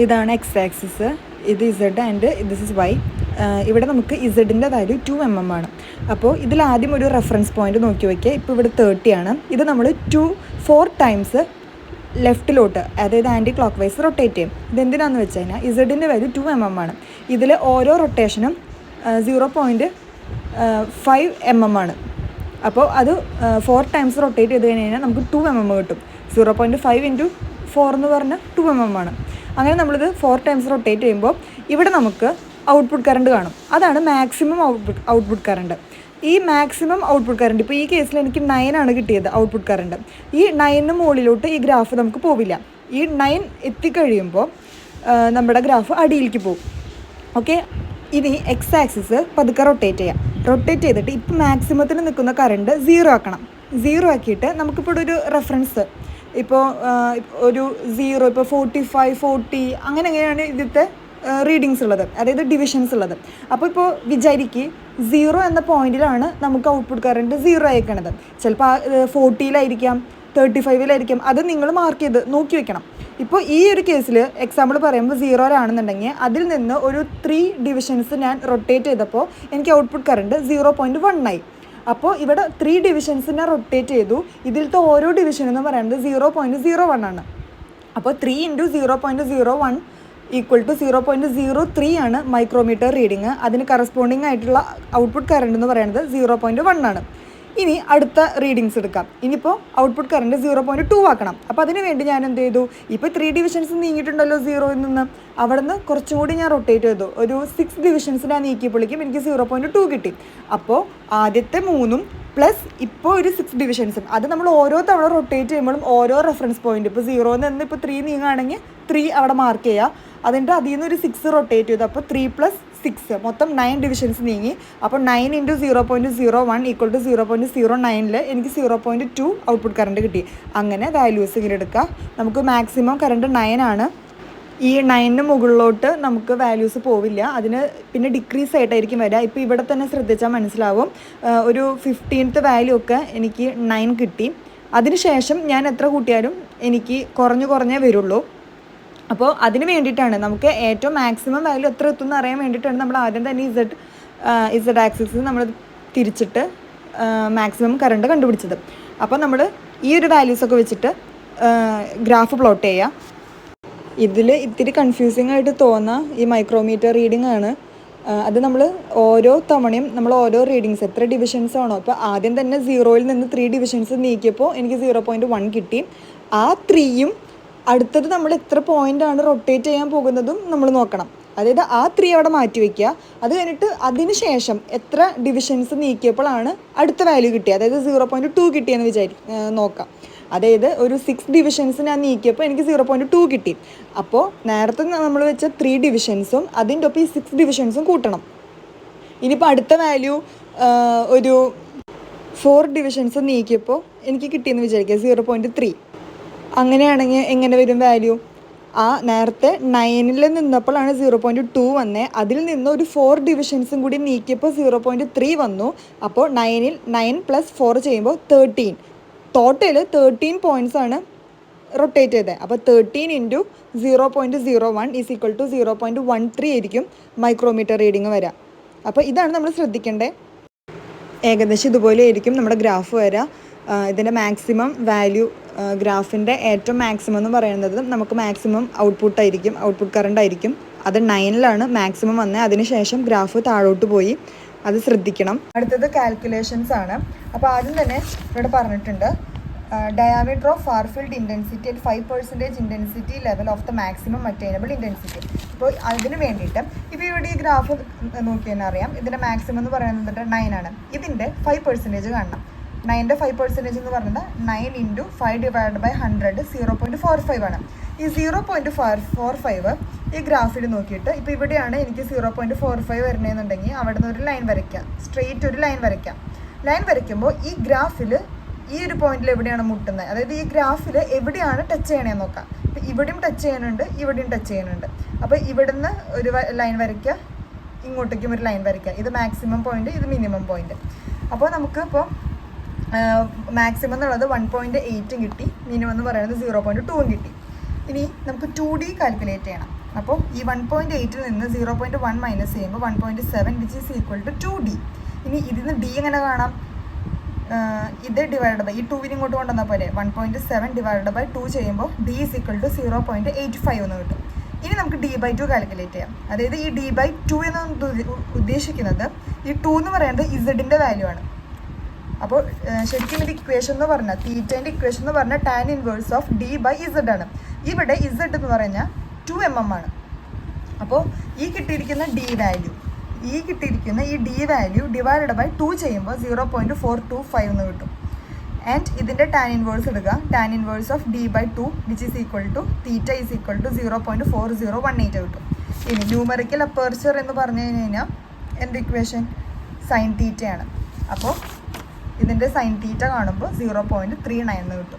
ഇതാണ് x axis, ഇത് z and this is y. ഇവിടെ നമുക്ക് ഇസഡിൻ്റെ വാല്യൂ 2 mm ആണ്. അപ്പോൾ ഇതിലാദ്യം ഒരു റെഫറൻസ് പോയിന്റ് നോക്കി വയ്ക്കുക. ഇപ്പോൾ ഇവിടെ 30 ആണ്. ഇത് നമ്മൾ 4 ടൈംസ് ലെഫ്റ്റിലോട്ട്, അതായത് ആൻറ്റി ക്ലോക്ക് വൈസ് റൊട്ടേറ്റ് ചെയ്യും. ഇതെന്തിനാണെന്ന് വെച്ച് കഴിഞ്ഞാൽ ഇസഡിൻ്റെ വാല്യൂ 2 mm ആണ്. ഇതിൽ ഓരോ റൊട്ടേഷനും 0.5 mm ആണ്. അപ്പോൾ അത് 4 ടൈംസ് റൊട്ടേറ്റ് ചെയ്ത് കഴിഞ്ഞാൽ നമുക്ക് 2 mm കിട്ടും. 0.5 ഇൻറ്റു 4 എന്ന് പറഞ്ഞാൽ 2 mm ആണ്. അങ്ങനെ നമ്മളിത് 4 ടൈംസ് റൊട്ടേറ്റ് ചെയ്യുമ്പോൾ ഇവിടെ നമുക്ക് ഔട്ട്പുട്ട് കറണ്ട് കാണും. അതാണ് മാക്സിമം ഔട്ട്പുട്ട് കറണ്ട്. ഈ മാക്സിമം ഔട്ട്പുട്ട് കറണ്ട് ഇപ്പോൾ ഈ കേസിൽ എനിക്ക് 9 ആണ് കിട്ടിയത് ഔട്ട്പുട്ട് കറണ്ട്. ഈ 9 മുകളിലോട്ട് ഈ ഗ്രാഫ് നമുക്ക് പോവില്ല. ഈ 9 എത്തിക്കഴിയുമ്പോൾ നമ്മുടെ ഗ്രാഫ് അടിയിലേക്ക് പോകും. ഓക്കെ, ഇനി എക്സ് ആക്സിസ് പതുക്കെ റൊട്ടേറ്റ് ചെയ്യാം. റൊട്ടേറ്റ് ചെയ്തിട്ട് ഇപ്പോൾ മാക്സിമത്തിൽ നിൽക്കുന്ന കറണ്ട് 0 ആക്കണം. 0 ആക്കിയിട്ട് നമുക്കിപ്പോൾ ഒരു റെഫറൻസ് ഇപ്പോൾ ഒരു 0, ഇപ്പോൾ 45, 40 അങ്ങനെയാണ് ഇതിലത്തെ റീഡിങ്സ് ഉള്ളത്, അതായത് ഡിവിഷൻസ് ഉള്ളത്. അപ്പോൾ ഇപ്പോൾ വിചാരിക്കുക 0 എന്ന പോയിന്റിലാണ് നമുക്ക് ഔട്ട്പുട്ട് കറണ്ട് 0 അയക്കണത്. ചിലപ്പോൾ 40-ലായിരിക്കാം, 35-ലായിരിക്കാം. അത് നിങ്ങൾ മാർക്ക് ചെയ്ത് നോക്കി വെക്കണം. ഇപ്പോൾ ഈ ഒരു കേസിൽ എക്സാമ്പിൾ പറയുമ്പോൾ 0-ലാണെന്നുണ്ടെങ്കിൽ അതിൽ നിന്ന് ഒരു 3 ഡിവിഷൻസ് ഞാൻ റൊട്ടേറ്റ് ചെയ്തപ്പോൾ എനിക്ക് ഔട്ട്പുട്ട് കറണ്ട് 0.1 ആയി. അപ്പോൾ ഇവിടെ 3 ഡിവിഷൻസ് ഞാൻ റൊട്ടേറ്റ് ചെയ്തു. ഇതിലത്തെ ഓരോ ഡിവിഷൻ എന്ന് പറയുന്നത് 0.01 ആണ്. അപ്പോൾ 3 ഇൻറ്റു 0.01 ഈക്വൽ ടു 0.03 ആണ് മൈക്രോമീറ്റർ റീഡിങ്. അതിന് കറസ്പോണ്ടിങ് ആയിട്ടുള്ള ഔട്ട്പുട്ട് കറണ്ട് എന്ന് പറയുന്നത് 0.1 ആണ്. ഇനി അടുത്ത റീഡിങ്സ് എടുക്കാം. ഇനിയിപ്പോൾ ഔട്ട്പുട്ട് കറണ്ട് 0.2 ആക്കണം. അപ്പോൾ അതിന് വേണ്ടി ഞാൻ എന്ത് ചെയ്തു, ഇപ്പോൾ 3 ഡിവിഷൻസ് നീങ്ങിയിട്ടുണ്ടല്ലോ 0-ൽ നിന്ന്, അവിടെ നിന്ന് കുറച്ചും കൂടി ഞാൻ റൊട്ടേറ്റ് ചെയ്തു. ഒരു 6 ഡിവിഷൻസ് ഞാൻ നീക്കിയപ്പോഴേക്കും എനിക്ക് 0.2 കിട്ടി. അപ്പോൾ ആദ്യത്തെ 3 പ്ലസ് ഇപ്പോൾ ഒരു 6 ഡിവിഷൻസും, അത് നമ്മൾ ഓരോ തവണ റൊട്ടേറ്റ് ചെയ്യുമ്പോഴും ഓരോ റെഫറൻസ് പോയിന്റ്, ഇപ്പോൾ 0-ൽ നിന്ന് ഇപ്പോൾ 3 നീങ്ങുകയാണെങ്കിൽ 3 അവിടെ മാർക്ക് ചെയ്യുക. അതിൻ്റെ അതിൽ നിന്ന് ഒരു 6 റൊട്ടേറ്റ് ചെയ്തു. അപ്പോൾ 3 + 6 മൊത്തം 9 ഡിവിഷൻസ് നീങ്ങി. അപ്പോൾ 9 ഇൻറ്റു 0.01 ഈക്വൽ ടു 0.09 എനിക്ക് 0.2 ഔട്ട്പുട്ട് കറണ്ട് കിട്ടി. അങ്ങനെ വാല്യൂസ് ഇങ്ങനെ എടുക്കുക. നമുക്ക് മാക്സിമം കറണ്ട് 9 ആണ്. ഈ 9 മുകളിലോട്ട് നമുക്ക് വാല്യൂസ് പോവില്ല, അതിന് പിന്നെ ഡിക്രീസ് ആയിട്ടായിരിക്കും വരിക. ഇപ്പോൾ ഇവിടെ തന്നെ ശ്രദ്ധിച്ചാൽ മനസ്സിലാവും, ഒരു 15th വാല്യൂ ഒക്കെ എനിക്ക് 9 കിട്ടി. അതിനുശേഷം ഞാൻ എത്ര കൂട്ടിയാലും എനിക്ക് കുറഞ്ഞേ വരുള്ളൂ. അപ്പോൾ അതിന് വേണ്ടിയിട്ടാണ് നമുക്ക് ഏറ്റവും മാക്സിമം വാല്യൂ എത്ര എത്തുമെന്ന് അറിയാൻ വേണ്ടിയിട്ടാണ് നമ്മൾ ആദ്യം തന്നെ ഇസഡ് ആക്സിസ് നമ്മൾ തിരിച്ചിട്ട് മാക്സിമം കറണ്ട് കണ്ടുപിടിച്ചത്. അപ്പോൾ നമ്മൾ ഈ ഒരു വാല്യൂസൊക്കെ വെച്ചിട്ട് ഗ്രാഫ് പ്ലോട്ട് ചെയ്യുക. ഇതിൽ ഇത്തിരി കൺഫ്യൂസിങ് ആയിട്ട് തോന്നുന്ന ഈ മൈക്രോമീറ്റർ റീഡിംഗ് ആണ്. അത് നമ്മൾ ഓരോ തവണയും നമ്മൾ ഓരോ റീഡിങ്സ് എത്ര ഡിവിഷൻസ് ആണോ, ഇപ്പോൾ ആദ്യം തന്നെ 0-ൽ നിന്ന് 3 ഡിവിഷൻസ് നീക്കിയപ്പോൾ എനിക്ക് 0.1 കിട്ടി. ആ 3യും അടുത്തത് നമ്മൾ എത്ര പോയിൻ്റാണ് റൊട്ടേറ്റ് ചെയ്യാൻ പോകുന്നതും നമ്മൾ നോക്കണം. അതായത് ആ 3 അവിടെ മാറ്റി വയ്ക്കുക. അത് കഴിഞ്ഞിട്ട് അതിന് ശേഷം എത്ര ഡിവിഷൻസ് നീക്കിയപ്പോഴാണ് അടുത്ത വാല്യൂ കിട്ടിയത്, അതായത് 0.2 കിട്ടിയെന്ന് നോക്കാം. അതായത് ഒരു 6 ഡിവിഷൻസ് ഞാൻ നീക്കിയപ്പോൾ എനിക്ക് 0.2 കിട്ടി. അപ്പോൾ നേരത്തെ നമ്മൾ വെച്ച 3 ഡിവിഷൻസും അതിൻ്റെ ഒപ്പം ഈ 6 ഡിവിഷൻസും കൂട്ടണം. ഇനിയിപ്പോൾ അടുത്ത വാല്യൂ ഒരു 4 ഡിവിഷൻസ് നീക്കിയപ്പോൾ എനിക്ക് കിട്ടിയെന്ന് വിചാരിക്കുക 0.3. അങ്ങനെയാണെങ്കിൽ എങ്ങനെ വരും വാല്യൂ? ആ നേരത്തെ 9-ൽ നിന്നപ്പോഴാണ് 0.2 വന്നത്. അതിൽ നിന്ന് ഒരു 4 ഡിവിഷൻസും കൂടി നീക്കിയപ്പോൾ 0.3 വന്നു. അപ്പോൾ 9 + 4 ചെയ്യുമ്പോൾ 13. ടോട്ടൽ 13 പോയിൻറ്റ്സാണ് റൊട്ടേറ്റ് ചെയ്തത്. അപ്പോൾ 13 ഇൻറ്റു 0.01 ഈസ് ഈക്വൽ ടു 0.13 ആയിരിക്കും മൈക്രോമീറ്റർ റീഡിങ് വരിക. അപ്പോൾ ഇതാണ് നമ്മൾ ശ്രദ്ധിക്കേണ്ടത്. ഏകദേശം ഇതുപോലെ ആയിരിക്കും നമ്മുടെ ഗ്രാഫ് വരിക. ഇതിൻ്റെ മാക്സിമം വാല്യൂ, ഗ്രാഫിൻ്റെ ഏറ്റവും മാക്സിമം എന്ന് പറയുന്നത് നമുക്ക് മാക്സിമം ഔട്ട്പുട്ട് കറണ്ട് ആയിരിക്കും. അത് 9-ലാണ് മാക്സിമം വന്നത്. അതിനുശേഷം ഗ്രാഫ് താഴോട്ട് പോയി, അത് ശ്രദ്ധിക്കണം. അടുത്തത് കാൽക്കുലേഷൻസ് ആണ്. അപ്പോൾ ആദ്യം തന്നെ ഇവിടെ പറഞ്ഞിട്ടുണ്ട് diameter of far field intensity at 5% intensity level of the maximum attainable intensity. അപ്പോൾ അതിന് വേണ്ടിയിട്ട് ഇപ്പോൾ ഇവിടെ ഈ ഗ്രാഫ് നോക്കി തന്നെ അറിയാം, ഇതിൻ്റെ മാക്സിമം എന്ന് പറയുന്നത് 9 ആണ്. ഇതിൻ്റെ 5% കാണണം. 9ൻ്റെ 5% എന്ന് പറയുന്നത് 9 ഇൻറ്റു 5/100 0.45 ആണ്. ഈ 0.45 ഈ ഗ്രാഫിൽ നോക്കിയിട്ട് ഇപ്പോൾ ഇവിടെയാണ് എനിക്ക് 0.45 വരണമെന്നുണ്ടെങ്കിൽ അവിടെ നിന്ന് ഒരു ലൈൻ വരയ്ക്കാം, സ്ട്രെയിറ്റ് ഒരു ലൈൻ വരയ്ക്കാം. ലൈൻ വരയ്ക്കുമ്പോൾ ഈ ഗ്രാഫിൽ ഈ ഒരു പോയിന്റിൽ എവിടെയാണ് മുട്ടുന്നത്, അതായത് ഈ ഗ്രാഫിൽ എവിടെയാണ് ടച്ച് ചെയ്യണമെന്ന് നോക്കാം. ഇപ്പോൾ ഇവിടെയും ടച്ച് ചെയ്യാനുണ്ട്, ഇവിടെയും ടച്ച് ചെയ്യാനുണ്ട്. അപ്പോൾ ഇവിടുന്ന് ഒരു ലൈൻ വരയ്ക്കുക, ഇങ്ങോട്ടേക്കും ഒരു ലൈൻ വരയ്ക്കുക. ഇത് മാക്സിമം പോയിന്റ്, ഇത് മിനിമം പോയിന്റ്. അപ്പോൾ നമുക്ക് ഇപ്പോൾ മാക്സിമം എന്നുള്ളത് 1.8 കിട്ടി, മിനിമം എന്ന് പറയുന്നത് 0.2 കിട്ടി. ഇനി നമുക്ക് 2D കാൽക്കുലേറ്റ് ചെയ്യണം. അപ്പോൾ ഈ 1.8 നിന്ന് 0.1 മൈനസ് ചെയ്യുമ്പോൾ 1.7 which is equal to 2D. ഇനി ഇതിൽ നിന്ന് ഡി എങ്ങനെ കാണാം? ഇത് ഡിവൈഡ് ബൈ ഈ 2 ഇങ്ങോട്ട് കൊണ്ടുവന്നാൽ പോലെ 1.7 ഡിവൈഡ് ബൈ 2 ചെയ്യുമ്പോൾ ഡി ഈസ് ഈക്വൽ ടു 0.85 എന്ന് കിട്ടും. ഇനി നമുക്ക് d/2 കാൽക്കുലേറ്റ് ചെയ്യാം. അതായത് ഈ d/2 എന്ന് ഉദ്ദേശിക്കുന്നത് ഈ 2 എന്ന് പറയുന്നത് ഇസഡിൻ്റെ വാല്യൂ ആണ്. അപ്പോൾ ശരിക്കും ഇത് ഇക്വേഷൻ എന്ന് പറഞ്ഞാൽ തീറ്റേൻ്റെ ഇക്വേഷൻ എന്ന് പറഞ്ഞാൽ ടാൻ ഇൻവേഴ്സ് ഓഫ് d/z ആണ്. ഇവിടെ z എന്ന് പറഞ്ഞാൽ 2 mm ആണ്. അപ്പോൾ ഈ കിട്ടിയിരിക്കുന്ന d വാല്യൂ ഡിവൈഡഡ് ബൈ 2 ചെയ്യുമ്പോൾ 0.425 എന്ന് കിട്ടും. ആൻഡ് ഇതിൻ്റെ ടാൻ ഇൻവേഴ്സ് എടുക്കുക. Tan inverse of d/2 which is equal to theta is equal to 0.4018 കിട്ടും. ഇനി ന്യൂമറിക്കൽ അപ്പേർച്ചർ എന്ന് പറഞ്ഞു കഴിഞ്ഞാൽ എന്ത് ഇക്വേഷൻ? സൈൻ തീറ്റയാണ്. അപ്പോൾ ഇതിൻ്റെ സൈൻ തീറ്റ കാണുമ്പോൾ 0.39 എന്ന് കിട്ടും.